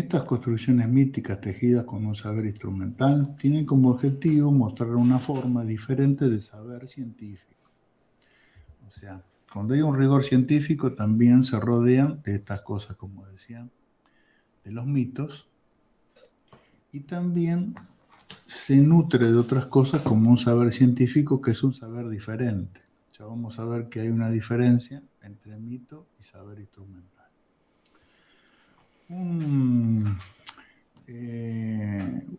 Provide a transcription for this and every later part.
Estas construcciones míticas tejidas con un saber instrumental tienen como objetivo mostrar una forma diferente de saber científico. O sea, cuando hay un rigor científico también se rodean de estas cosas, como decía, de los mitos, y también se nutre de otras cosas como un saber científico que es un saber diferente. Ya vamos a ver que hay una diferencia entre mito y saber instrumental.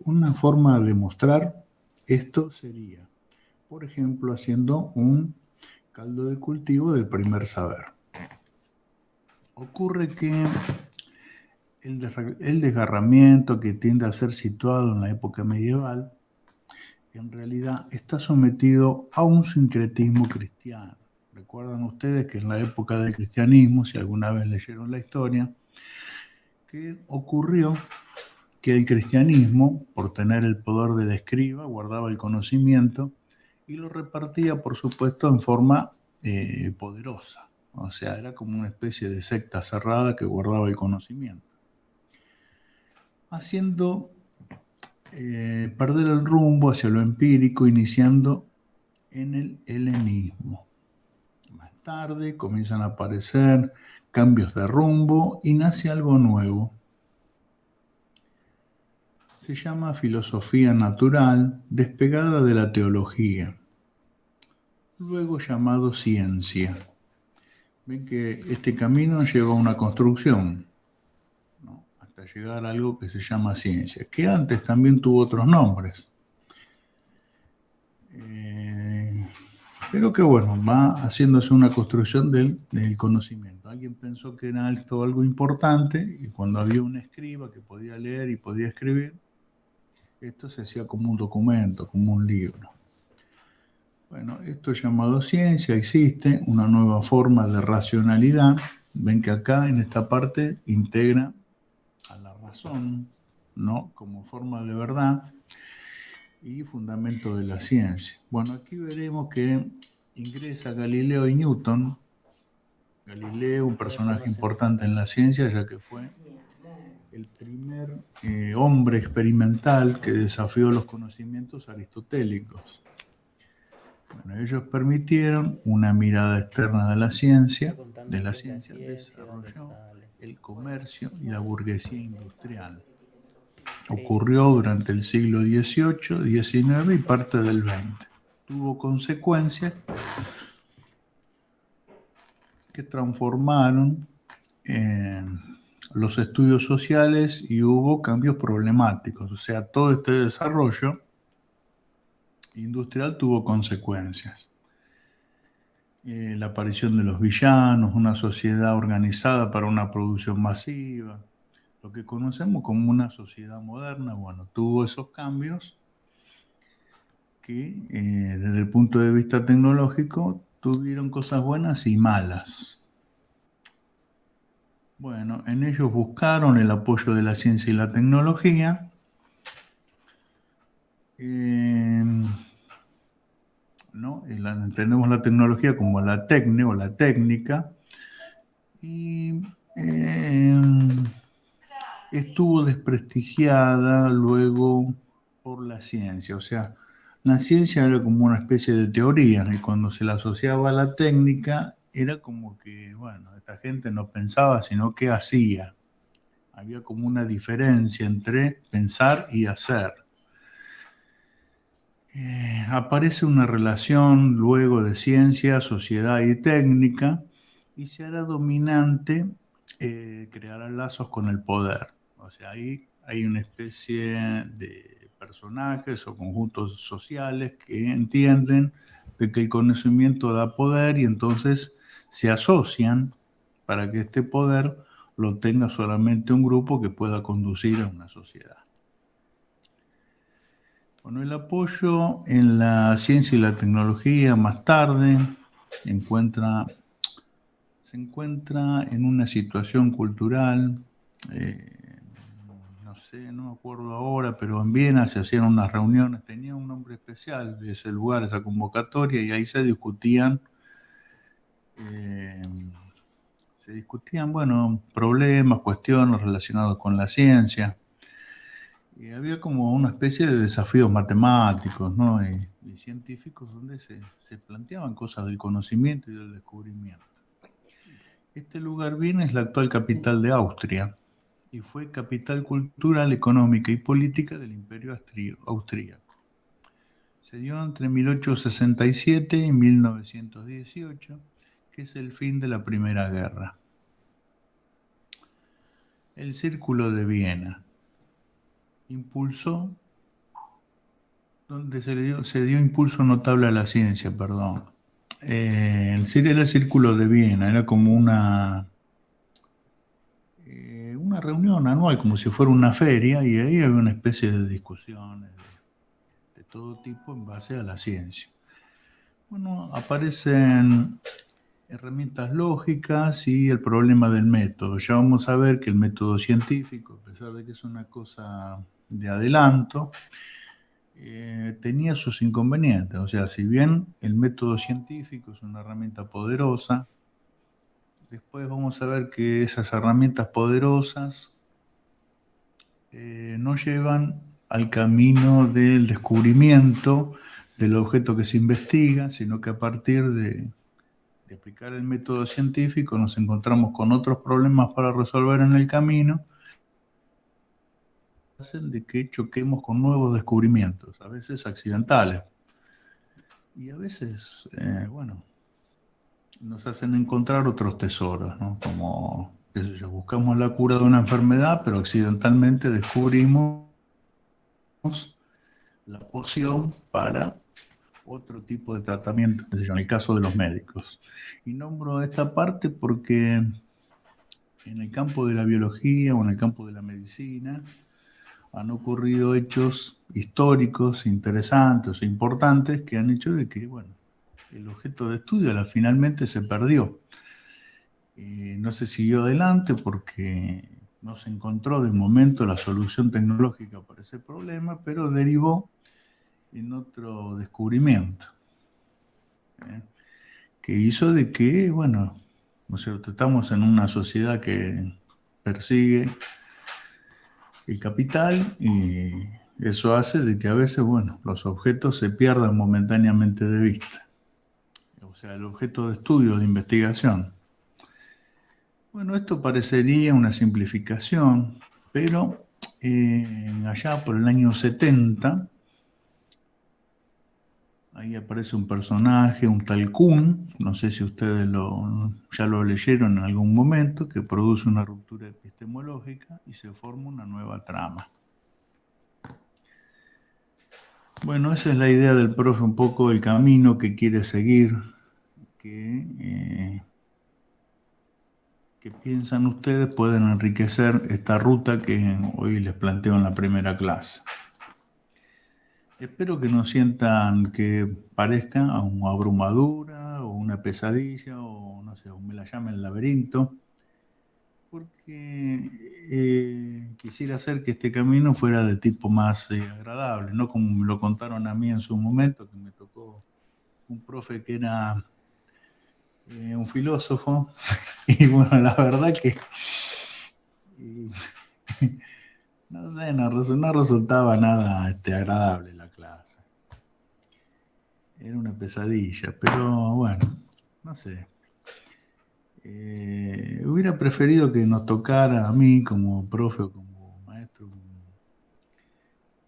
Una forma de mostrar esto sería, por ejemplo, haciendo un caldo de cultivo del primer saber. Ocurre que el desgarramiento que tiende a ser situado en la época medieval, en realidad está sometido a un sincretismo cristiano. Recuerdan ustedes que en la época del cristianismo, si alguna vez leyeron la historia, que ocurrió que el cristianismo, por tener el poder del escriba, guardaba el conocimiento y lo repartía, por supuesto, en forma poderosa. O sea, era como una especie de secta cerrada que guardaba el conocimiento, haciendo perder el rumbo hacia lo empírico, iniciando en el helenismo. Más tarde comienzan a aparecer cambios de rumbo y nace algo nuevo. Se llama filosofía natural despegada de la teología, luego llamado ciencia. Ven que este camino lleva a una construcción, ¿no? Hasta llegar a algo que se llama ciencia, que antes también tuvo otros nombres. Pero que bueno, va haciéndose una construcción del conocimiento. Alguien pensó que era esto algo importante y cuando había un escriba que podía leer y podía escribir, esto se hacía como un documento, como un libro. Bueno, esto es llamado ciencia, existe una nueva forma de racionalidad. Ven que acá en esta parte integra a la razón, ¿no? Como forma de verdad y fundamento de la ciencia. Bueno, aquí veremos que ingresa Galileo y Newton. Galileo, un personaje importante en la ciencia, ya que fue el primer hombre experimental que desafió los conocimientos aristotélicos. Bueno, ellos permitieron una mirada externa de la ciencia desarrolló el comercio y la burguesía industrial. Ocurrió durante el siglo XVIII, XIX y parte del XX. Tuvo consecuencias que transformaron los estudios sociales y hubo cambios problemáticos. O sea, todo este desarrollo industrial tuvo consecuencias. La aparición de los villanos, una sociedad organizada para una producción masiva, lo que conocemos como una sociedad moderna, bueno, tuvo esos cambios que desde el punto de vista tecnológico tuvieron cosas buenas y malas. Bueno, en ellos buscaron el apoyo de la ciencia y la tecnología. ¿No? Entendemos la tecnología como la o la técnica. Y estuvo desprestigiada luego por la ciencia. O sea, la ciencia era como una especie de teoría y cuando se la asociaba a la técnica era como que, bueno, esta gente no pensaba, sino que hacía. Había como una diferencia entre pensar y hacer. Aparece una relación luego de ciencia, sociedad y técnica y se hará dominante, creará lazos con el poder. O sea, ahí hay una especie de personajes o conjuntos sociales que entienden de que el conocimiento da poder y entonces se asocian para que este poder lo tenga solamente un grupo que pueda conducir a una sociedad. Bueno, el apoyo en la ciencia y la tecnología más tarde se encuentra en una situación cultural, no sé, no me acuerdo ahora, pero en Viena se hacían unas reuniones, tenía un nombre especial ese lugar, esa convocatoria, y ahí se se discutían, bueno, problemas, cuestiones relacionados con la ciencia. Y había como una especie de desafíos matemáticos, ¿no? Y científicos donde se planteaban cosas del conocimiento y del descubrimiento. Este lugar Viena es la actual capital de Austria y fue capital cultural, económica y política del Imperio Austríaco. Se dio entre 1867 y 1918, que es el fin de la Primera Guerra. El Círculo de Viena impulsó, donde se dio impulso notable a la ciencia, perdón. Era el Círculo de Viena, era como una reunión anual, como si fuera una feria, y ahí había una especie de discusiones de todo tipo en base a la ciencia. Bueno, aparecen herramientas lógicas y el problema del método. Ya vamos a ver que el método científico, a pesar de que es una cosa de adelanto, tenía sus inconvenientes. O sea, si bien el método científico es una herramienta poderosa, después vamos a ver que esas herramientas poderosas no llevan al camino del descubrimiento del objeto que se investiga, sino que a partir de aplicar el método científico nos encontramos con otros problemas para resolver en el camino, hacen de que choquemos con nuevos descubrimientos, a veces accidentales, y a veces, bueno, nos hacen encontrar otros tesoros, ¿no? Como, qué sé yo, buscamos la cura de una enfermedad, pero accidentalmente descubrimos la poción para otro tipo de tratamiento, qué sé yo, en el caso de los médicos. Y nombro esta parte porque en el campo de la biología o en el campo de la medicina han ocurrido hechos históricos interesantes e importantes que han hecho de que, bueno, el objeto de estudio finalmente se perdió. No se siguió adelante porque no se encontró de momento la solución tecnológica para ese problema, pero derivó en otro descubrimiento, ¿eh? Que hizo de que, bueno, ¿no es cierto? Estamos en una sociedad que persigue el capital y eso hace de que a veces, bueno, los objetos se pierdan momentáneamente de vista. O sea, el objeto de estudio, de investigación. Bueno, esto parecería una simplificación, pero allá por el año 70, ahí aparece un personaje, un tal Kuhn, no sé si ustedes ya lo leyeron en algún momento, que produce una ruptura epistemológica y se forma una nueva trama. Bueno, esa es la idea del profe, un poco el camino que quiere seguir, que piensan ustedes pueden enriquecer esta ruta que hoy les planteo en la primera clase. Espero que no sientan que parezca una abrumadura o una pesadilla o no sé, o me la llamen laberinto, porque quisiera hacer que este camino fuera de tipo más agradable, no como me lo contaron a mí en su momento, que me tocó un profe que era un filósofo, y bueno, la verdad que y, no sé, no resultaba nada agradable la clase. Era una pesadilla, pero bueno, no sé. Hubiera preferido que nos tocara a mí como profe o como maestro,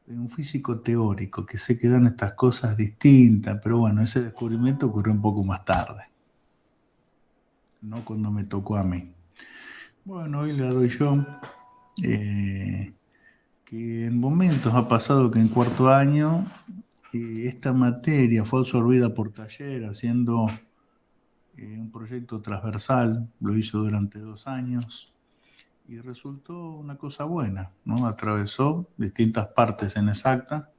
un físico teórico, que sé que dan estas cosas distintas, pero bueno, ese descubrimiento ocurrió un poco más tarde, no cuando me tocó a mí. Bueno, hoy le doy yo, que en momentos ha pasado que en cuarto año esta materia fue absorbida por taller haciendo un proyecto transversal, lo hizo durante 2 años y resultó una cosa buena, ¿no? Atravesó distintas partes en exacta,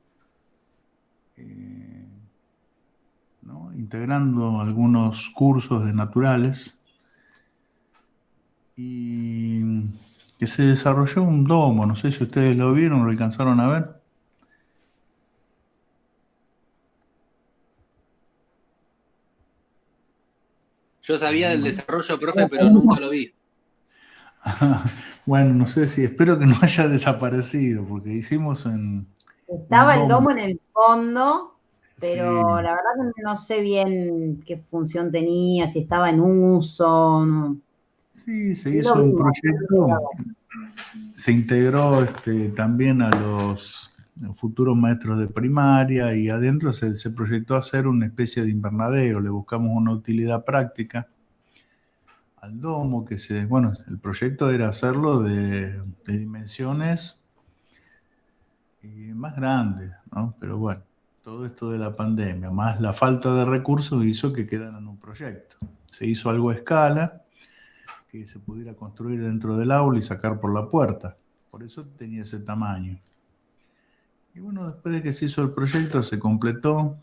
eh, ¿no? Integrando algunos cursos de naturales y que se desarrolló un domo, no sé si ustedes lo vieron o lo alcanzaron a ver. Yo sabía del desarrollo, profe, pero nunca lo vi. Bueno, no sé si, espero que no haya desaparecido, porque hicimos en un Estaba el domo. domo en el fondo, pero Sí, la verdad que no sé bien qué función tenía, si estaba en uso. No. sí, se Sí lo hizo un vimos. proyecto, se integró también a los futuros maestros de primaria y adentro se proyectó hacer una especie de invernadero, le buscamos una utilidad práctica al domo, bueno, el proyecto era hacerlo de dimensiones más grandes, ¿no? Pero bueno, todo esto de la pandemia, más la falta de recursos hizo que quedara en un proyecto. Se hizo algo a escala, que se pudiera construir dentro del aula y sacar por la puerta. Por eso tenía ese tamaño. Y bueno, después de que se hizo el proyecto, se completó,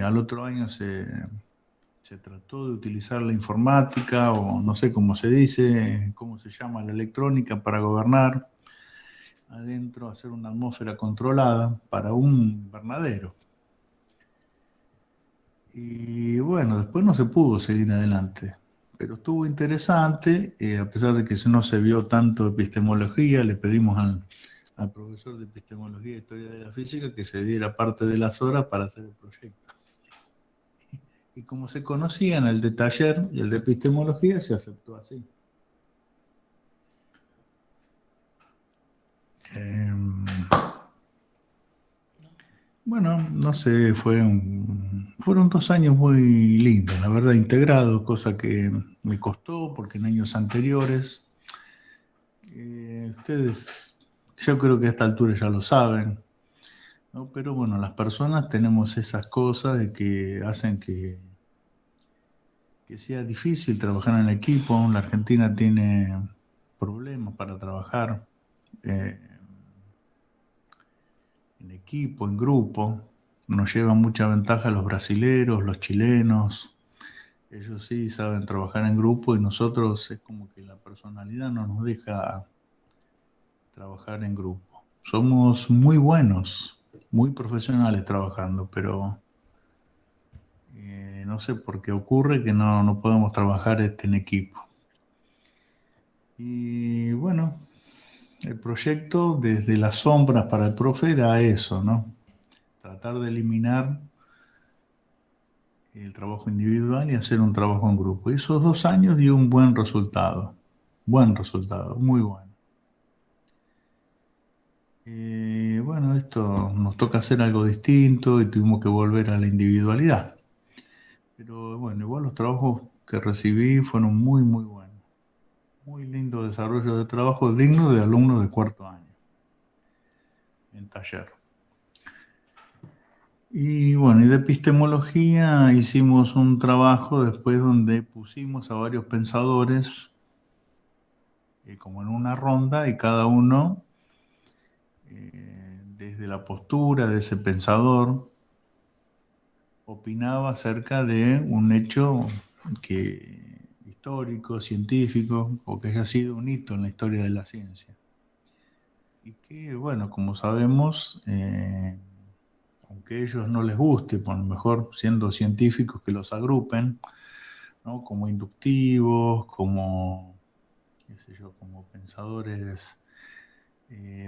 al otro año se trató de utilizar la informática, o no sé cómo se dice, cómo se llama, la electrónica para gobernar adentro, hacer una atmósfera controlada para un invernadero. Y bueno, después no se pudo seguir adelante, pero estuvo interesante, a pesar de que no se vio tanto epistemología, le pedimos al profesor de epistemología e historia de la física que se diera parte de las horas para hacer el proyecto. Y como se conocían el de taller y el de epistemología, se aceptó así. Em, Bueno, no sé, fueron 2 años muy lindos, la verdad, integrados, cosa que me costó porque en años anteriores, ustedes, yo creo que a esta altura ya lo saben, ¿no? Pero bueno, las personas tenemos esas cosas de que hacen que sea difícil trabajar en equipo. La Argentina tiene problemas para trabajar eh, en equipo, en grupo. Nos llevan mucha ventaja los brasileros, los chilenos. Ellos sí saben trabajar en grupo y nosotros es como que la personalidad no nos deja trabajar en grupo. Somos muy buenos, muy profesionales trabajando, pero no sé por qué ocurre que no podemos trabajar en equipo. Y bueno, el proyecto desde las sombras para el profe era eso, ¿no? Tratar de eliminar el trabajo individual y hacer un trabajo en grupo. Y esos 2 años dio un buen resultado, muy bueno. Bueno, esto nos toca hacer algo distinto y tuvimos que volver a la individualidad. Pero bueno, igual los trabajos que recibí fueron muy, muy buenos. Muy lindo desarrollo de trabajo digno de alumnos de cuarto año en taller. Y bueno, y de epistemología hicimos un trabajo después donde pusimos a varios pensadores como en una ronda y cada uno desde la postura de ese pensador opinaba acerca de un hecho histórico, científico, o que haya sido un hito en la historia de la ciencia. Y que, bueno, como sabemos, aunque a ellos no les guste, por lo mejor siendo científicos que los agrupen, ¿no? Como inductivos, como, qué sé yo, como pensadores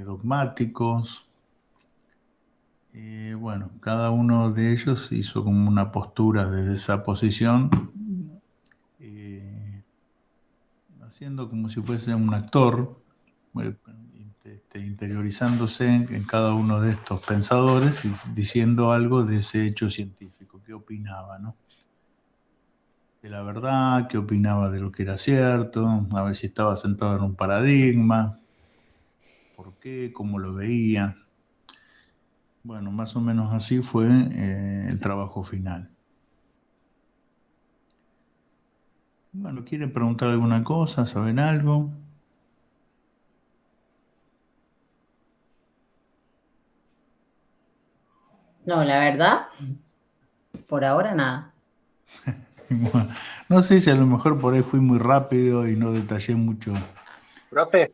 dogmáticos. Bueno, cada uno de ellos hizo como una postura desde esa posición, eh, haciendo como si fuese un actor, bueno, interiorizándose en cada uno de estos pensadores y diciendo algo de ese hecho científico, qué opinaba, ¿no? De la verdad, qué opinaba de lo que era cierto, a ver si estaba sentado en un paradigma, por qué, cómo lo veía. Bueno, más o menos así fue el trabajo final. Bueno, ¿quieren preguntar alguna cosa? ¿Saben algo? No, la verdad, por ahora nada. Bueno, no sé si a lo mejor por ahí fui muy rápido y no detallé mucho. Profe,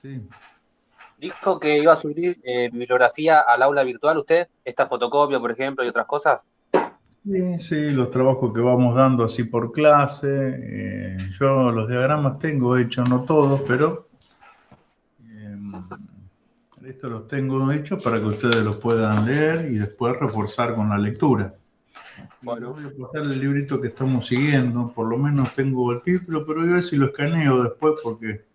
Sí, dijo que iba a subir bibliografía al aula virtual usted, esta fotocopia, por ejemplo, y otras cosas. Sí, sí, los trabajos que vamos dando así por clase. Yo los diagramas tengo hechos, no todos, pero eh, estos los tengo hechos para que ustedes los puedan leer y después reforzar con la lectura. Y les Bueno, voy a pasar el librito que estamos siguiendo, por lo menos tengo el título, pero voy a ver si lo escaneo después porque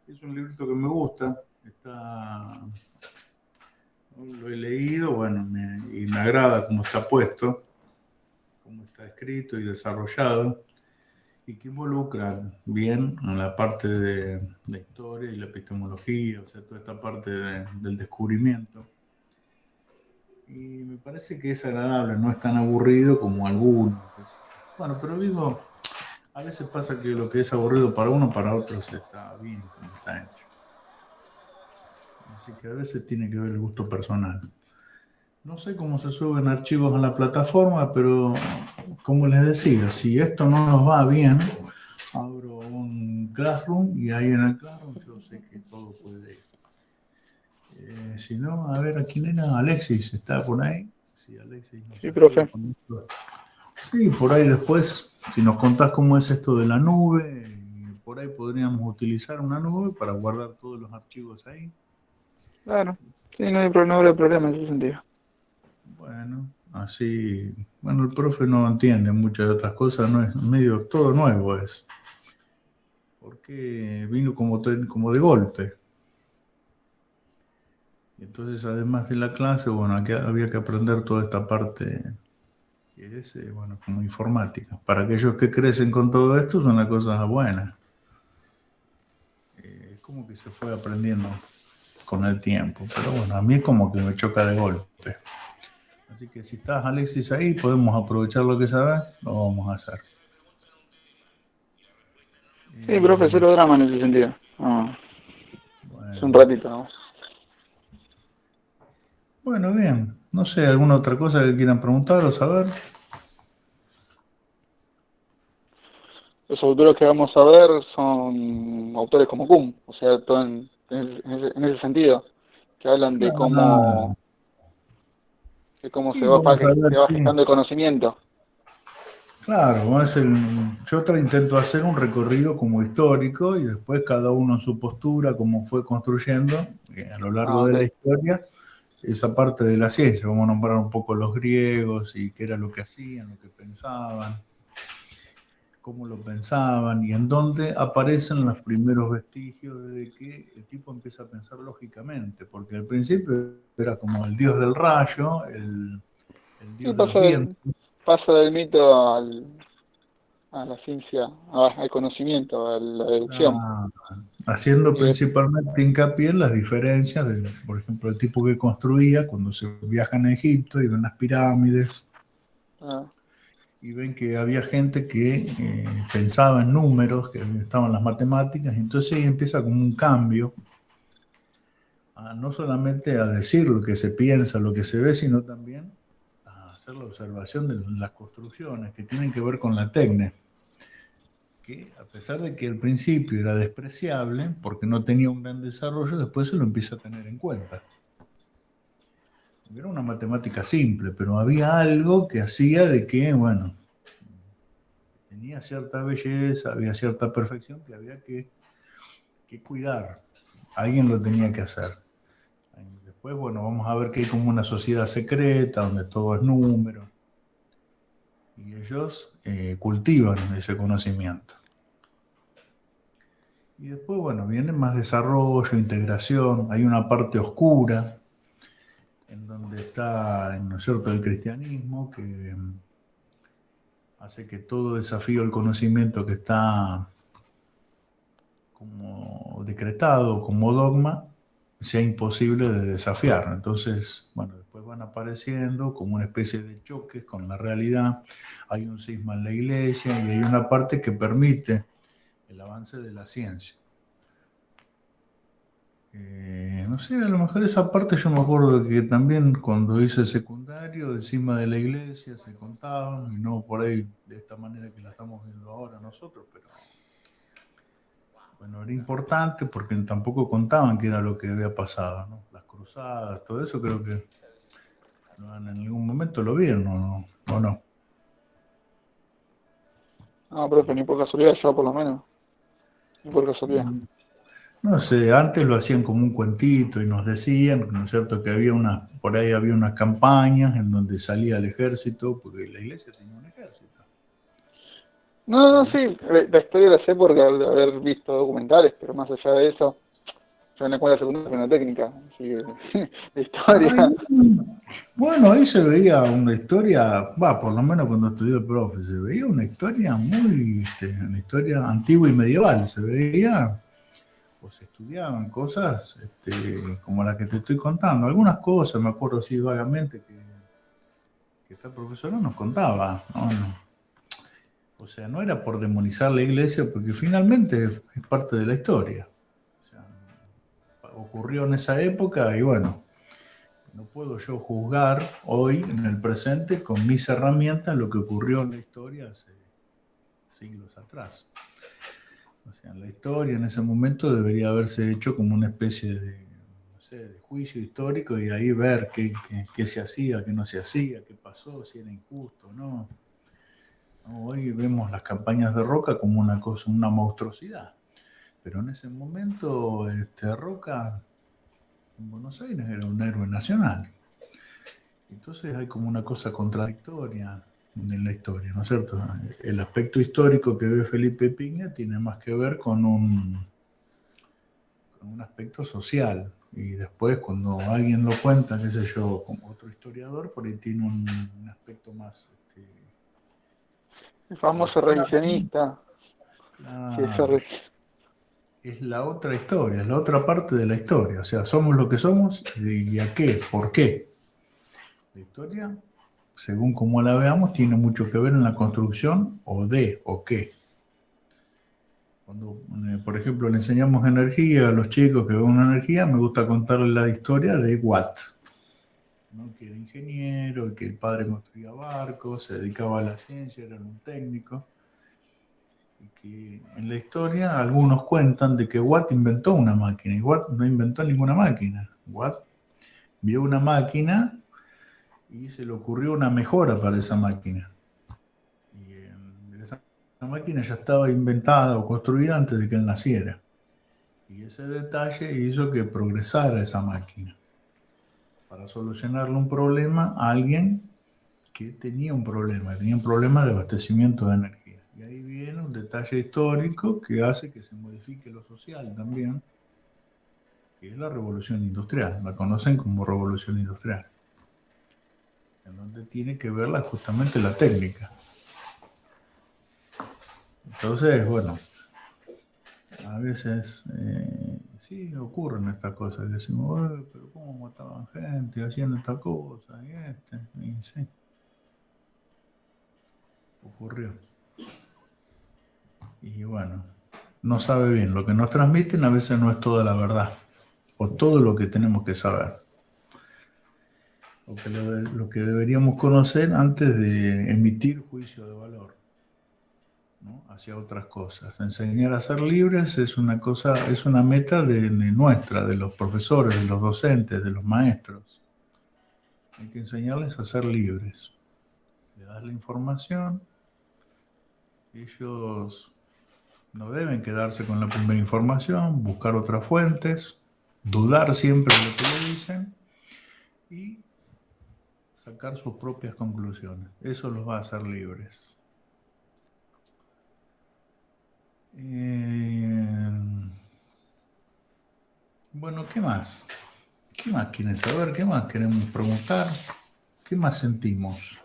es un librito que me gusta. Lo he leído, bueno, y me agrada cómo está puesto, cómo está escrito y desarrollado, y que involucra bien en la parte de la historia y la epistemología, o sea, toda esta parte del descubrimiento. Y me parece que es agradable, no es tan aburrido como algunos. Bueno, pero digo, a veces pasa que lo que es aburrido para uno, para otros está bien como está hecho. Así que a veces tiene que ver el gusto personal. No sé cómo se suben archivos a la plataforma, pero como les decía, si esto no nos va bien, abro un Classroom y ahí en el Classroom yo sé que todo puede ir. Si no, a ver, ¿a quién era? Alexis, ¿está por ahí? Sí, Alexis no Sí, se sube profe. con esto. Sí, por ahí después, si nos contás cómo es esto de la nube, por ahí podríamos utilizar una nube para guardar todos los archivos ahí. Claro. Sí, no hay problema en ese sentido. Bueno, así, bueno, el profe no entiende muchas de otras cosas, no es medio todo nuevo es, porque vino como de golpe. Y entonces, además de la clase, bueno, había que aprender toda esta parte que es, bueno, como informática. Para aquellos que crecen con todo esto, es una cosa buena. Es como que se fue aprendiendo con el tiempo, pero bueno, a mí es como que me choca de golpe. Así que si estás, Alexis, ahí, podemos aprovechar lo que sabes, lo vamos a hacer. Sí, profe, Eh, cero drama en ese sentido. Ah, es un bueno, ratito, ¿no? bueno, bien. No sé, ¿alguna otra cosa que quieran preguntar o saber? Los autores que vamos a ver son autores como Kuhn, o sea, todo en ese sentido, que hablan Claro. de cómo Y vamos a ver, se va sí. gestando el conocimiento. Claro, intento hacer un recorrido como histórico y después cada uno en su postura, cómo fue construyendo a lo largo Ah, de ok. la historia esa parte de la ciencia. Vamos a nombrar un poco los griegos y qué era lo que hacían, lo que pensaban, cómo lo pensaban y en dónde aparecen los primeros vestigios de que el tipo empieza a pensar lógicamente, porque al principio era como el dios del rayo, el Sí, dios de los vientos. pasa del mito a la ciencia, al conocimiento, a la deducción. Ah, haciendo Y de- principalmente hincapié en las diferencias de, por ejemplo, el tipo que construía cuando se viajan a Egipto y ven las pirámides ah, y ven que había gente que pensaba en números, que estaban las matemáticas, y entonces ahí empieza como un cambio, no solamente a decir lo que se piensa, lo que se ve, sino también a hacer la observación de las construcciones que tienen que ver con la técnica, que a pesar de que al principio era despreciable, porque no tenía un gran desarrollo, después se lo empieza a tener en cuenta. Era una matemática simple, pero había algo que hacía de que, bueno, tenía cierta belleza, había cierta perfección que había que cuidar. Alguien lo tenía que hacer. Después, bueno, vamos a ver que hay como una sociedad secreta donde todo es número y ellos cultivan ese conocimiento. Y después, bueno, viene más desarrollo, integración, hay una parte oscura en donde está, ¿no es cierto?, el cristianismo que hace que todo desafío al conocimiento que está como decretado, como dogma, sea imposible de desafiar. Entonces, bueno, después van apareciendo como una especie de choques con la realidad. Hay un cisma en la iglesia y hay una parte que permite el avance de la ciencia. No sé, a lo mejor esa parte yo me acuerdo que también cuando hice secundario, encima de la iglesia se contaba, y no por ahí de esta manera que la estamos viendo ahora nosotros, pero bueno, era importante porque tampoco contaban qué era lo que había pasado, ¿no? Las cruzadas, todo eso creo que ¿En algún momento lo vieron o no? Ah, profe, ni por casualidad, yo por lo menos. Ni por casualidad. No sé, antes lo hacían como un cuentito y nos decían, ¿no es cierto?, que por ahí había unas campañas en donde salía el ejército, porque la iglesia tenía un ejército. No, sí, la historia la sé porque al haber visto documentales, pero más allá de eso, yo en la escuela secundaria fui una técnica, así que de historia. Bueno, ahí se veía una historia, por lo menos cuando estudió el profe, se veía una historia una historia antigua y medieval, se veía, o se estudiaban cosas como las que te estoy contando. Algunas cosas, me acuerdo así vagamente que esta profesora nos contaba, ¿no? O sea, no era por demonizar la iglesia, porque finalmente es parte de la historia. O sea, ocurrió en esa época y bueno, no puedo yo juzgar hoy, en el presente, con mis herramientas, lo que ocurrió en la historia hace siglos atrás. O sea, en la historia en ese momento debería haberse hecho como una especie de, no sé, de juicio histórico y ahí ver qué se hacía, qué no se hacía, qué pasó, si era injusto o no. Hoy vemos las campañas de Roca como una cosa, una monstruosidad. Pero en ese momento, Roca en Buenos Aires era un héroe nacional. Entonces hay como una cosa contradictoria en la historia, ¿no es cierto? El aspecto histórico que ve Felipe Piña tiene más que ver con un aspecto social. Y después cuando alguien lo cuenta, qué sé yo, como otro historiador, por ahí tiene un aspecto más... El famoso revisionista. Sí, claro, es la otra historia, es la otra parte de la historia. O sea, somos lo que somos y a qué, por qué. La historia, según como la veamos, tiene mucho que ver en la construcción o qué. Cuando, por ejemplo, le enseñamos energía a los chicos que ven una energía, me gusta contarles la historia de Watt, ¿no? Que era ingeniero, que el padre construía barcos, se dedicaba a la ciencia, era un técnico. Y que en la historia algunos cuentan de que Watt inventó una máquina y Watt no inventó ninguna máquina. Watt vio una máquina y se le ocurrió una mejora para esa máquina. Y esa máquina ya estaba inventada o construida antes de que él naciera. Y ese detalle hizo que progresara esa máquina para solucionarle un problema a alguien que tenía un problema de abastecimiento de energía. Y ahí viene un detalle histórico que hace que se modifique lo social también, que es la revolución industrial. La conocen como revolución industrial, en donde tiene que verla justamente la técnica. Entonces, bueno, a veces sí ocurren estas cosas, que decimos, pero ¿cómo mataban gente haciendo esta cosa? Y sí, ocurrió. Y bueno, no sabe bien. Lo que nos transmiten a veces no es toda la verdad, o todo lo que tenemos que saber, o que lo que deberíamos conocer antes de emitir juicio de valor, ¿no? Hacia otras cosas. Enseñar a ser libres es una cosa, es una meta de nuestra, de los profesores, de los docentes, de los maestros. Hay que enseñarles a ser libres. Le das la información, ellos no deben quedarse con la primera información, buscar otras fuentes, dudar siempre de lo que le dicen y sacar sus propias conclusiones. Eso los va a hacer libres. Bueno, ¿qué más? ¿Qué más quieren saber? ¿Qué más queremos preguntar? ¿Qué más sentimos?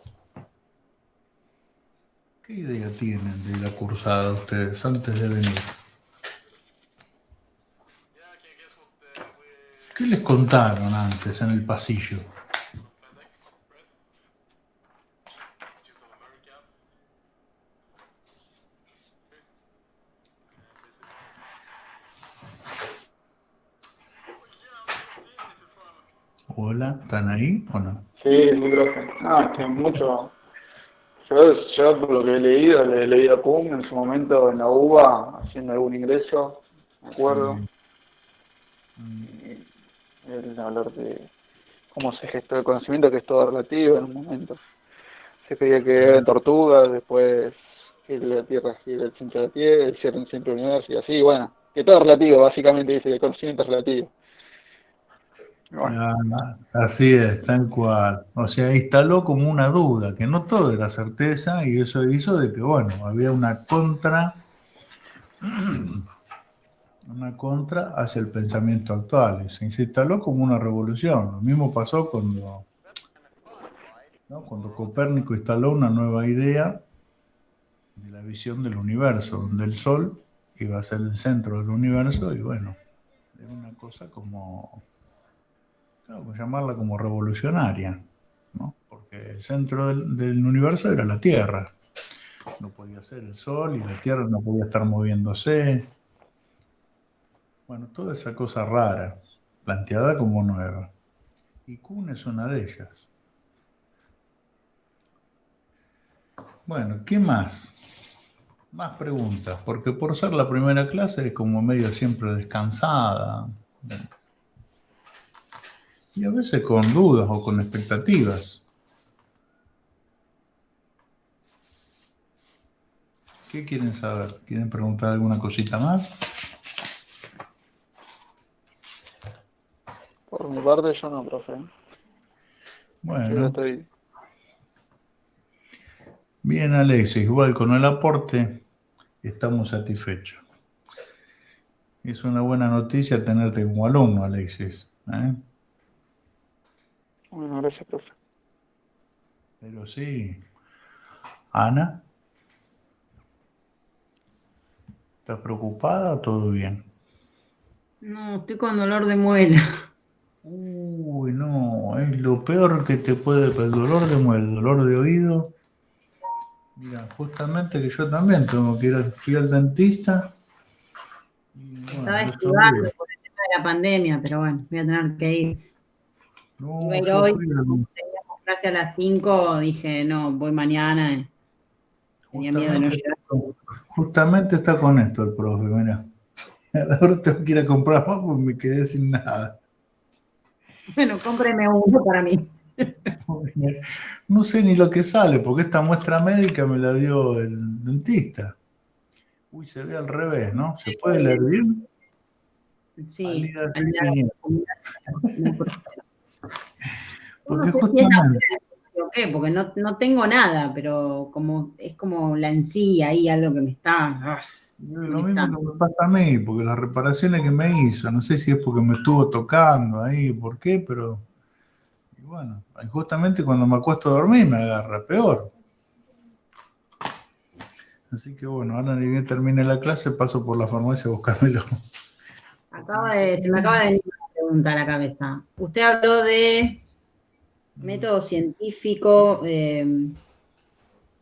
¿Qué idea tienen de la cursada ustedes antes de venir? ¿Qué les contaron antes en el pasillo? Hola, ¿están ahí o no? Sí, sí, profe. No, es que mucho. Yo por lo que he leído, le he leído a Kuhn en su momento en la UBA, haciendo algún ingreso, me acuerdo. Sí. Y el hablar de cómo se gestó el conocimiento, que es todo relativo en un momento. Se creía que eran tortugas, después que la Tierra gira el centro de la Tierra, el centro del universo y así, bueno, que todo es relativo, básicamente dice que el conocimiento es relativo. Bueno, Así es, tal cual. O sea, instaló como una duda, que no todo era certeza, y eso hizo de que, bueno, había una contra hacia el pensamiento actual. Y se instaló como una revolución. Lo mismo pasó cuando Copérnico instaló una nueva idea de la visión del universo, donde el Sol iba a ser el centro del universo, y bueno, era una cosa como, claro, pues llamarla como revolucionaria, ¿no? Porque el centro del universo era la Tierra. No podía ser el Sol y la Tierra no podía estar moviéndose. Bueno, toda esa cosa rara, planteada como nueva. Y Kuhn es una de ellas. Bueno, ¿qué más? Más preguntas, porque por ser la primera clase es como medio siempre descansada. Y a veces con dudas o con expectativas. ¿Qué quieren saber? ¿Quieren preguntar alguna cosita más? por mi parte yo no, profe. Yo Bueno, estoy... bien, Alexis, igual con el aporte estamos satisfechos. Es una buena noticia tenerte como alumno, Alexis, ¿eh? Bueno, gracias, profe. Pero sí, Ana, ¿estás preocupada o todo bien? No, estoy con dolor de muela. Uy, no, es lo peor que te puede, el dolor de muela, el dolor de oído. Mira, justamente que yo también tengo que fui al dentista. Y bueno, Estaba yo esquivando sabía. por el tema de la pandemia, pero bueno, voy a tener que ir. Iba a No, ir yo hoy, fui teníamos clase a las 5, dije, no, voy mañana. Tenía miedo de no llegar. justamente está con esto el profe, mira. Ahora tengo que ir a comprar más porque me quedé sin nada. Bueno, cómpreme uno para mí. No sé ni lo que sale, porque esta muestra médica me la dio el dentista. Uy, se ve al revés, ¿no? ¿Se puede leer bien? Sí, Alida al día 500. no, Porque no sé si es la justamente, muela o qué, porque no tengo nada, pero como es como la encía ahí, algo que me está lo mismo molestando. que me pasa a mí, porque las reparaciones que me hizo, no sé si es porque me estuvo tocando ahí, por qué, pero y bueno, justamente cuando me acuesto a dormir me agarra peor. Así que bueno, ahora ni bien termine la clase, paso por la farmacia a buscármelo. Se me acaba de venir una pregunta a la cabeza. Usted habló de método científico y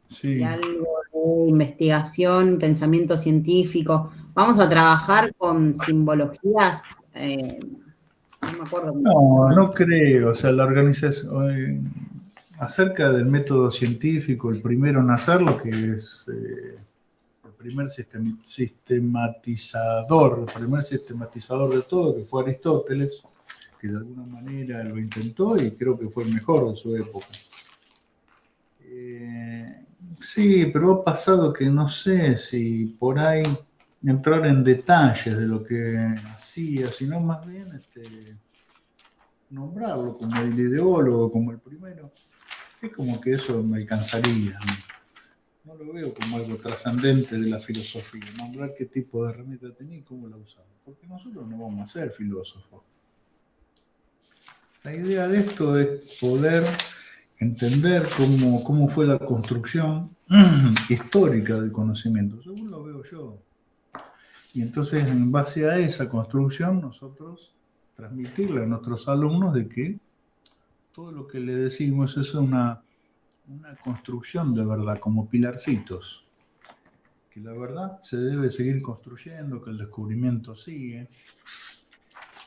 Sí. algo de investigación, pensamiento científico. Vamos a trabajar con simbologías. No me acuerdo cómo se No, llama. no creo. O sea, la organización, acerca del método científico, el primero en hacerlo, que es el primer sistematizador de todo, que fue Aristóteles, que de alguna manera lo intentó y creo que fue el mejor de su época. Sí, pero ha pasado que no sé si por ahí entrar en detalles de lo que hacía, sino más bien nombrarlo como el ideólogo, como el primero. Es como que eso me alcanzaría. No lo veo como algo trascendente de la filosofía, nombrar qué tipo de herramienta tenía y cómo la usaba. Porque nosotros no vamos a ser filósofos. La idea de esto es poder entender cómo fue la construcción histórica del conocimiento, según lo veo yo. Y entonces, en base a esa construcción, nosotros transmitirle a nuestros alumnos de que todo lo que le decimos es una construcción de verdad, como pilarcitos. Que la verdad se debe seguir construyendo, que el descubrimiento sigue,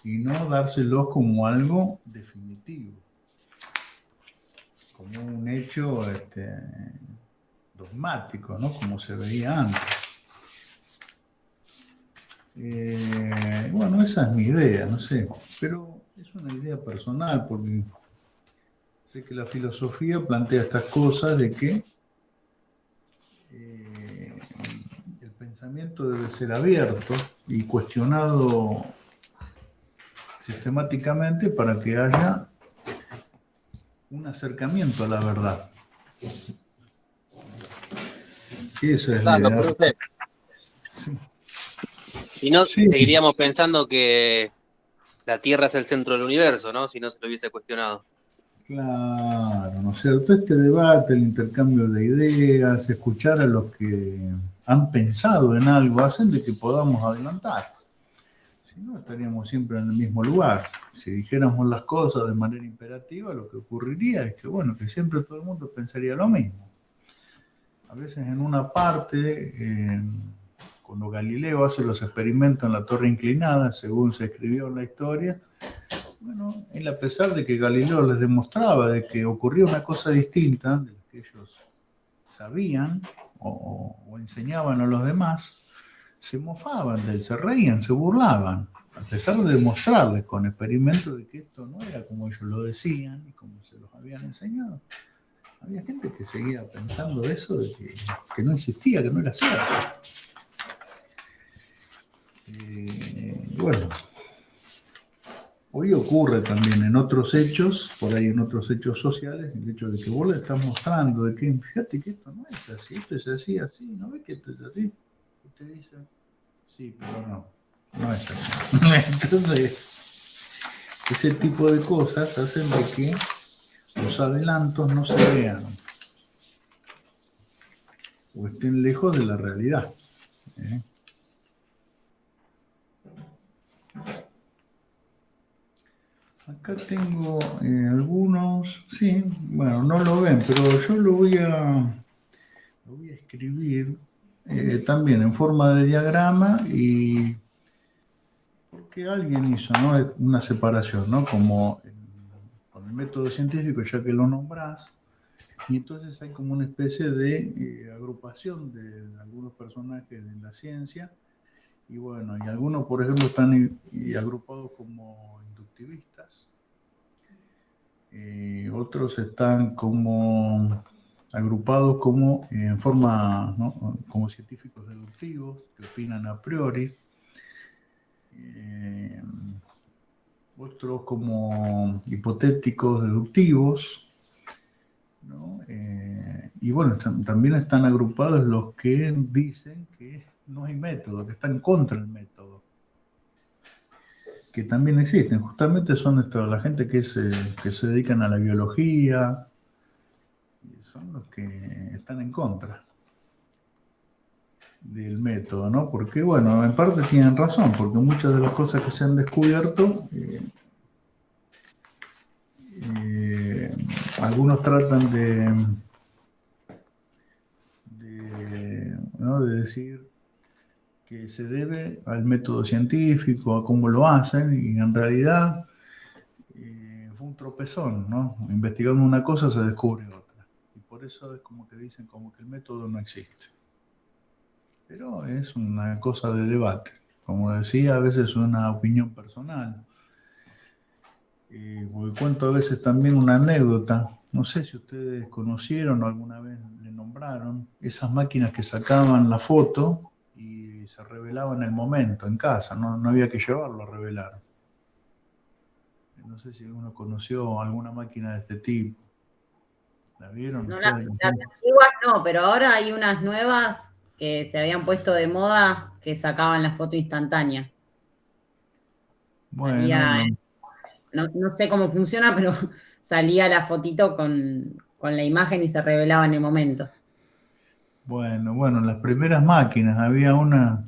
y no dárselos como algo definitivo, como un hecho dogmático, ¿no? Como se veía antes. Bueno, esa es mi idea, no sé, pero es una idea personal porque Sé que la filosofía plantea estas cosas de que el pensamiento debe ser abierto y cuestionado sistemáticamente para que haya un acercamiento a la verdad. Esa es la Claro, idea. profe. Sí. Si no, Sí. seguiríamos pensando que la Tierra es el centro del universo, ¿no? Si no se lo hubiese cuestionado. Claro, ¿no es cierto? Este debate, el intercambio de ideas, escuchar a los que han pensado en algo, hacen de que podamos adelantar. Si no, estaríamos siempre en el mismo lugar. Si dijéramos las cosas de manera imperativa, lo que ocurriría es que, bueno, que siempre todo el mundo pensaría lo mismo. A veces en una parte, cuando Galileo hace los experimentos en la torre inclinada, según se escribió en la historia, bueno, él, a pesar de que Galileo les demostraba de que ocurría una cosa distinta de lo que ellos sabían o enseñaban a los demás, se mofaban de él, se reían, se burlaban, a pesar de demostrarles con experimentos de que esto no era como ellos lo decían y como se los habían enseñado. Había gente que seguía pensando eso, de que no existía, que no era cierto. Bueno, hoy ocurre también en otros hechos, por ahí en otros hechos sociales, el hecho de que vos le estás mostrando de que fíjate que esto no es así, esto es así, así, ¿no ves que esto es así? Y te dicen, sí, pero no es así. Entonces, ese tipo de cosas hacen de que los adelantos no se vean o estén lejos de la realidad. Acá tengo algunos, sí, bueno, no lo ven, pero yo lo voy a escribir también en forma de diagrama y porque alguien hizo, ¿no?, una separación, ¿no?, como con el método científico, ya que lo nombrás, y entonces hay como una especie de agrupación de algunos personajes de la ciencia, y bueno, y algunos, por ejemplo, están agrupados como inductivistas, otros están como agrupados como en forma, ¿no?, como científicos deductivos que opinan a priori, otros como hipotéticos deductivos, ¿no? Y bueno, también están agrupados los que dicen que no hay método, que están contra el método, que también existen. Justamente son la gente que se dedican a la biología, y son los que están en contra del método, ¿no? Porque, bueno, en parte tienen razón, porque muchas de las cosas que se han descubierto, algunos tratan ¿no?, de decir que se debe al método científico, a cómo lo hacen, y en realidad fue un tropezón, ¿no? Investigando una cosa se descubre otra. Y por eso es como que dicen como que el método no existe. Pero es una cosa de debate. Como decía, a veces es una opinión personal. Porque cuento a veces también una anécdota. No sé si ustedes conocieron o alguna vez le nombraron esas máquinas que sacaban la foto y se revelaba en el momento, en casa, no había que llevarlo a revelar. No sé si alguno conoció alguna máquina de este tipo. ¿La vieron? No, las antiguas no, pero ahora hay unas nuevas que se habían puesto de moda que sacaban la foto instantánea. Bueno, Salía, no sé cómo funciona, pero salía la fotito con la imagen y se revelaba en el momento. bueno, las primeras máquinas, había una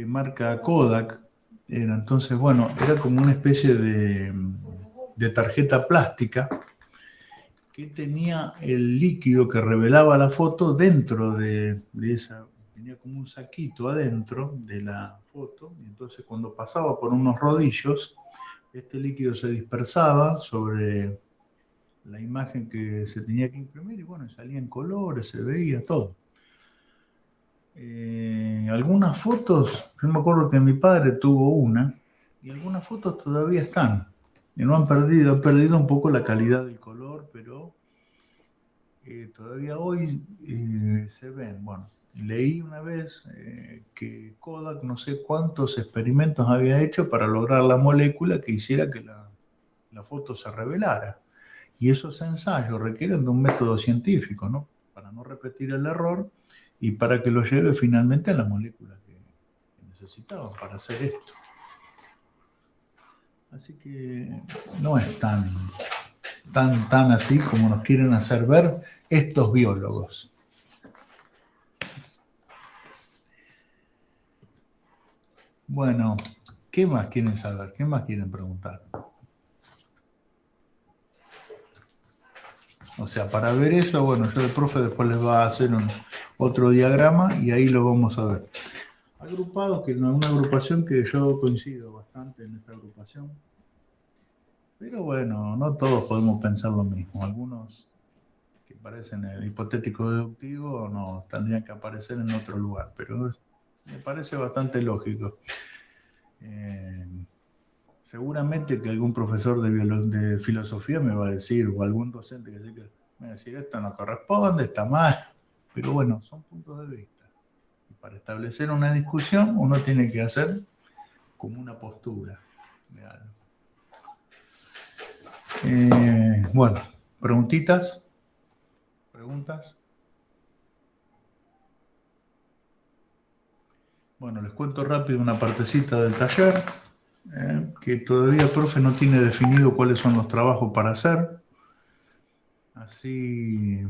marca Kodak, entonces, bueno, era como una especie de tarjeta plástica que tenía el líquido que revelaba la foto dentro de esa, tenía como un saquito adentro de la foto, y entonces cuando pasaba por unos rodillos, este líquido se dispersaba sobre la imagen que se tenía que imprimir, y bueno, salía en colores, se veía todo. Algunas fotos, yo me acuerdo que mi padre tuvo una, y algunas fotos todavía están, y no han perdido un poco la calidad del color todavía hoy se ven. Bueno, leí una vez que Kodak no sé cuántos experimentos había hecho para lograr la molécula que hiciera que la foto se revelara. Y esos ensayos requieren de un método científico, ¿no? Para no repetir el error y para que lo lleve finalmente a la molécula que necesitaban para hacer esto. Así que no es tan así como nos quieren hacer ver estos biólogos. Bueno, ¿qué más quieren saber? ¿Qué más quieren preguntar? O sea, para ver eso, bueno, yo el profe después les va a hacer otro diagrama y ahí lo vamos a ver. Agrupados, que no es una agrupación que yo coincido bastante en esta agrupación. Pero bueno, no todos podemos pensar lo mismo. Algunos que parecen el hipotético deductivo no tendrían que aparecer en otro lugar, pero me parece bastante lógico. Seguramente que algún profesor de filosofía me va a decir, o algún docente que me va a decir, esto no corresponde, está mal. Pero bueno, son puntos de vista. Y para establecer una discusión, uno tiene que hacer como una postura de algo. Bueno, preguntitas. ¿Preguntas? Bueno, les cuento rápido una partecita del taller, que todavía el profe no tiene definido cuáles son los trabajos para hacer. Así,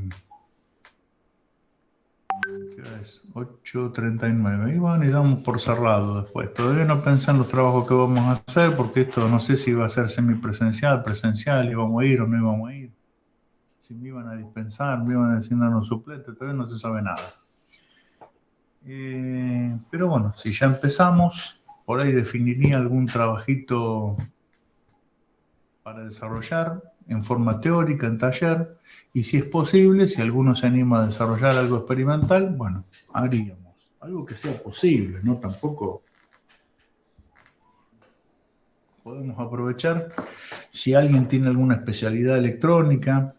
¿qué hora es? 8:39. Y bueno, y damos por cerrado después. Todavía no pensé en los trabajos que vamos a hacer, porque esto no sé si va a ser semipresencial, presencial, íbamos a ir o no íbamos a ir. Si me iban a dispensar, me iban a designar un suplente, todavía no se sabe nada. Pero bueno, si ya empezamos, por ahí definiría algún trabajito para desarrollar en forma teórica, en taller, y si es posible, si alguno se anima a desarrollar algo experimental, bueno, haríamos algo que sea posible, ¿no? Tampoco podemos aprovechar si alguien tiene alguna especialidad electrónica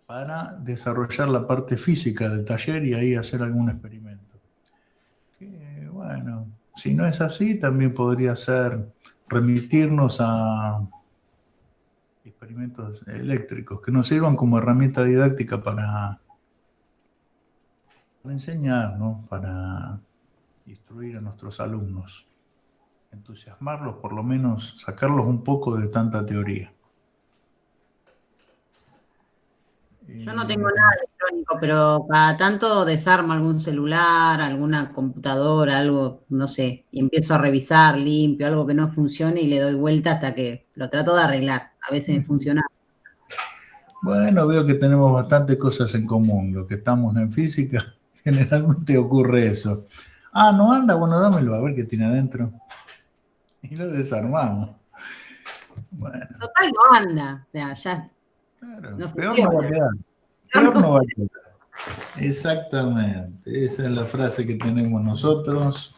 para desarrollar la parte física del taller y ahí hacer algún experimento. Que, bueno, si no es así, también podría ser remitirnos a experimentos eléctricos que nos sirvan como herramienta didáctica para enseñar, ¿no? Para instruir a nuestros alumnos, entusiasmarlos, por lo menos sacarlos un poco de tanta teoría. Yo no tengo nada electrónico, pero cada tanto desarmo algún celular, alguna computadora, algo, no sé, y empiezo a revisar, limpio, algo que no funcione y le doy vuelta hasta que lo trato de arreglar. A veces me funciona. Bueno, veo que tenemos bastantes cosas en común. Los que estamos en física, generalmente ocurre eso. Ah, no anda, bueno, dámelo a ver qué tiene adentro. Y lo desarmamos. Bueno, Total no anda, o sea, ya claro, no peor no va a funciona. quedar. Peor no va a quedar. Exactamente, esa es la frase que tenemos nosotros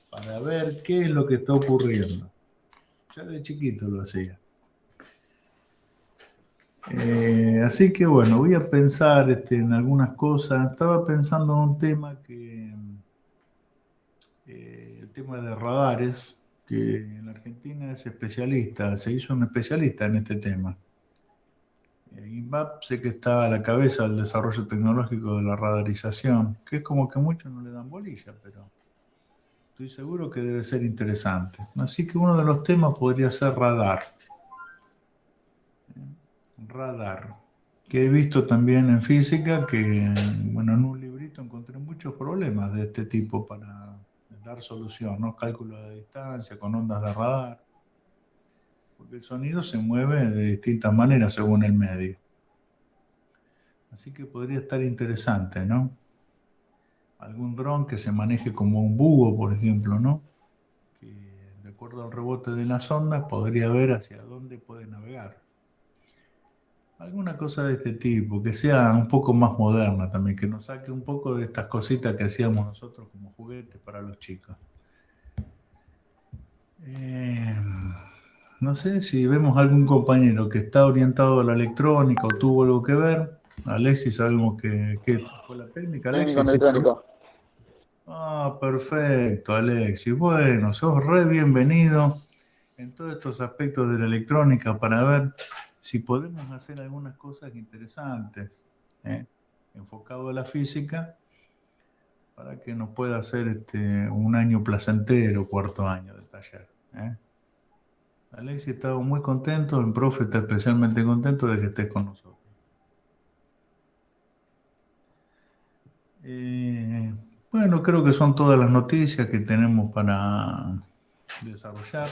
para ver qué es lo que está ocurriendo. Ya de chiquito lo hacía. Así que bueno, voy a pensar en algunas cosas. Estaba pensando en un tema el tema de radares, que en Argentina es especialista, se hizo un especialista en este tema. INVAP sé que está a la cabeza del desarrollo tecnológico de la radarización, que es como que muchos no le dan bolilla, pero estoy seguro que debe ser interesante. Así que uno de los temas podría ser radar. Radar, que he visto también en física, que bueno, en un librito encontré muchos problemas de este tipo para dar solución, ¿no? Cálculo de distancia con ondas de radar, porque el sonido se mueve de distintas maneras según el medio. Así que podría estar interesante, ¿no? Algún dron que se maneje como un búho, por ejemplo, ¿no? Que de acuerdo al rebote de las ondas podría ver hacia dónde puede navegar. Alguna cosa de este tipo, que sea un poco más moderna también, que nos saque un poco de estas cositas que hacíamos nosotros como juguetes para los chicos. No sé si vemos algún compañero que está orientado a la electrónica o tuvo algo que ver, Alexis, sabemos que escuela técnica, Técnico Alexis. en electrónica. Ah, perfecto, Alexis. Bueno, sos re bienvenido en todos estos aspectos de la electrónica para ver si podemos hacer algunas cosas interesantes, ¿eh? Enfocado a la física, para que nos pueda hacer un año placentero, cuarto año de taller, ¿eh? Alexis, estamos muy contentos, el profe está especialmente contento de que estés con nosotros. Bueno, creo que son todas las noticias que tenemos para desarrollar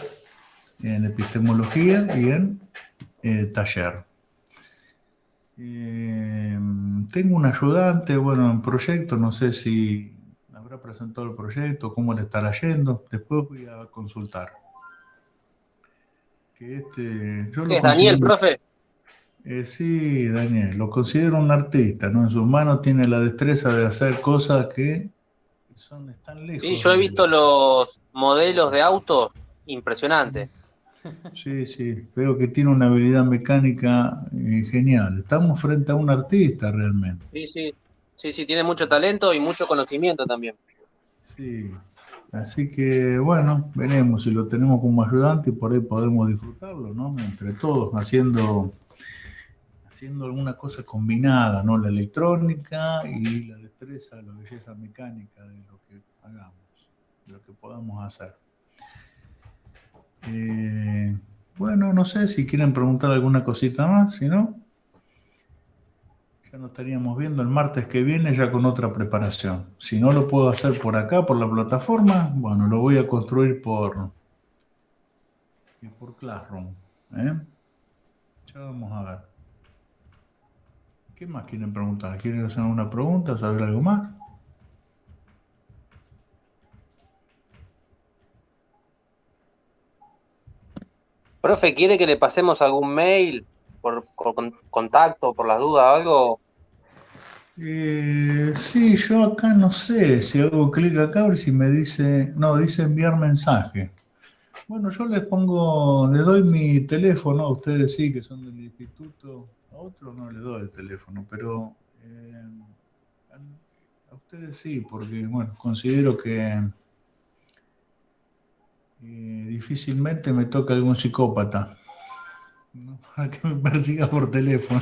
en epistemología y en taller. Tengo un ayudante, bueno, en proyecto, no sé si habrá presentado el proyecto, cómo le estará yendo, después voy a consultar. Que yo ¿Qué lo es Daniel, considero, profe? sí, Daniel, lo considero un artista, ¿no? En sus manos tiene la destreza de hacer cosas que están Sí, lejos yo he de visto él. los modelos de autos, impresionante. Sí, sí, veo que tiene una habilidad mecánica genial. Estamos frente a un artista realmente. Sí, sí, sí, sí, tiene mucho talento y mucho conocimiento también. Sí, así que bueno, veremos si lo tenemos como ayudante y por ahí podemos disfrutarlo, ¿no? Entre todos, haciendo alguna cosa combinada, ¿no? La electrónica y la destreza, la belleza mecánica de lo que hagamos, de lo que podamos hacer. Bueno, no sé si quieren preguntar alguna cosita más, si no, ya nos estaríamos viendo el martes que viene ya con otra preparación. Si no lo puedo hacer por acá, por la plataforma, bueno, lo voy a construir por Classroom, ¿eh? Ya vamos a ver. ¿Qué más quieren preguntar? ¿Quieren hacer una pregunta? ¿Saber algo más? Profe, ¿quiere que le pasemos algún mail por contacto, por las dudas o algo? Sí, yo acá no sé si hago clic acá, a ver si me dice, no, dice enviar mensaje. Bueno, yo les doy mi teléfono, a ustedes sí que son del instituto, a otros no les doy el teléfono, pero a ustedes sí, porque bueno, considero que difícilmente me toca algún psicópata, ¿no? Para que me persiga por teléfono.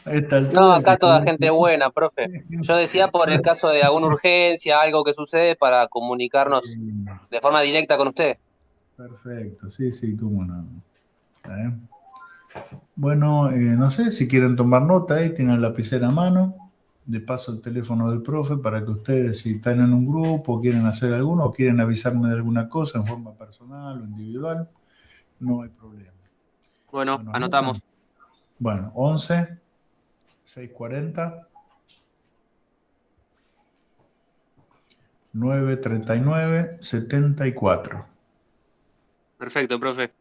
A esta No, altura acá que toda gente buena, profe. Yo decía por el no, caso de alguna urgencia, algo que sucede, para comunicarnos de forma directa con usted. perfecto, sí, sí, cómo no. ¿Eh? Bueno, no sé si quieren tomar nota ahí, tienen la lapicera a mano. Le paso el teléfono del profe para que ustedes, si están en un grupo, quieren hacer alguno o quieren avisarme de alguna cosa en forma personal o individual, no hay problema. Bueno, Bueno, anotan. anotamos. Bueno, 11 640 939 74. Perfecto, profe.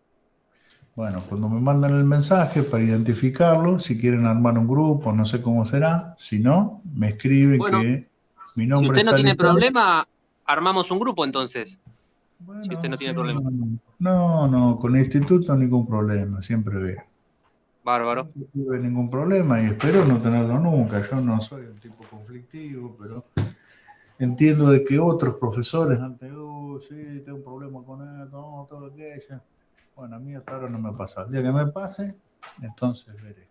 Bueno, cuando me mandan el mensaje para identificarlo, si quieren armar un grupo, no sé cómo será. Si no, me escriben Bueno, que mi si nombre usted es no tal tiene y tal. problema, armamos un grupo entonces. Si usted Bueno, no sí, tiene problema. no, con el instituto ningún problema, siempre veo. Bárbaro. Nunca tuve ningún problema y espero no tenerlo nunca. Yo no soy un tipo conflictivo, pero entiendo de que otros profesores han tenido, sí, tengo un problema con esto, no, todo aquello. Bueno, a mí hasta ahora no me pasa. El día que me pase, entonces veré.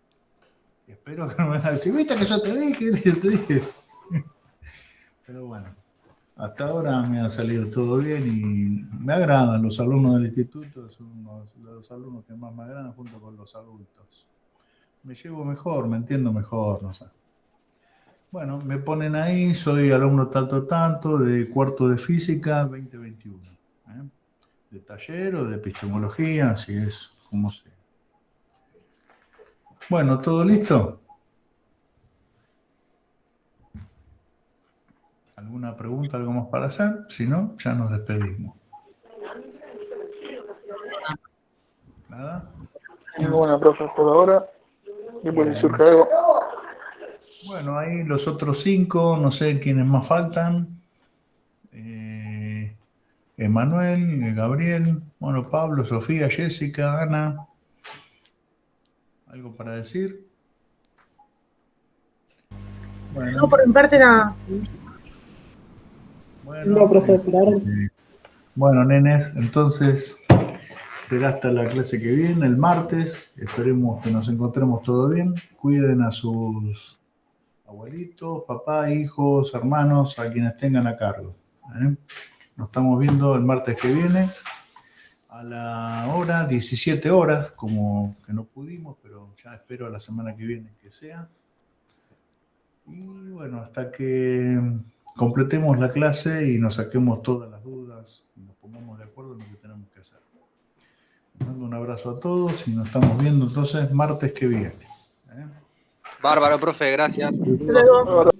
Y espero que no me van a decir, viste que yo te dije, te dije. Pero bueno, hasta ahora me ha salido todo bien y me agradan los alumnos del instituto, son unos de los alumnos que más me agradan junto con los adultos. Me llevo mejor, me entiendo mejor, no sé. Bueno, me ponen ahí, soy alumno tanto tanto de cuarto de física 2021. ¿Eh? De taller o de epistemología, así es como sea. Bueno, ¿todo listo? ¿Alguna pregunta, algo más para hacer? Si no, ya nos despedimos. ¿Nada? Ninguna, profe, por ahora. Después si Bien. surge algo. Bueno, ahí los otros 5, no sé quiénes más faltan. Emanuel, Gabriel, bueno, Pablo, Sofía, Jessica, Ana. ¿Algo para decir? Bueno, No, por mi parte nada. bueno, No, profe, por ahora. bueno, nenes, entonces será hasta la clase que viene, el martes. Esperemos que nos encontremos todo bien. Cuiden a sus abuelitos, papá, hijos, hermanos, a quienes tengan a cargo. Nos estamos viendo el martes que viene a la hora, 17 horas, como que no pudimos, pero ya espero a la semana que viene que sea. Y bueno, hasta que completemos la clase y nos saquemos todas las dudas y nos pongamos de acuerdo en lo que tenemos que hacer. Les mando un abrazo a todos y nos estamos viendo entonces martes que viene. Bárbaro, profe, gracias. Hasta luego.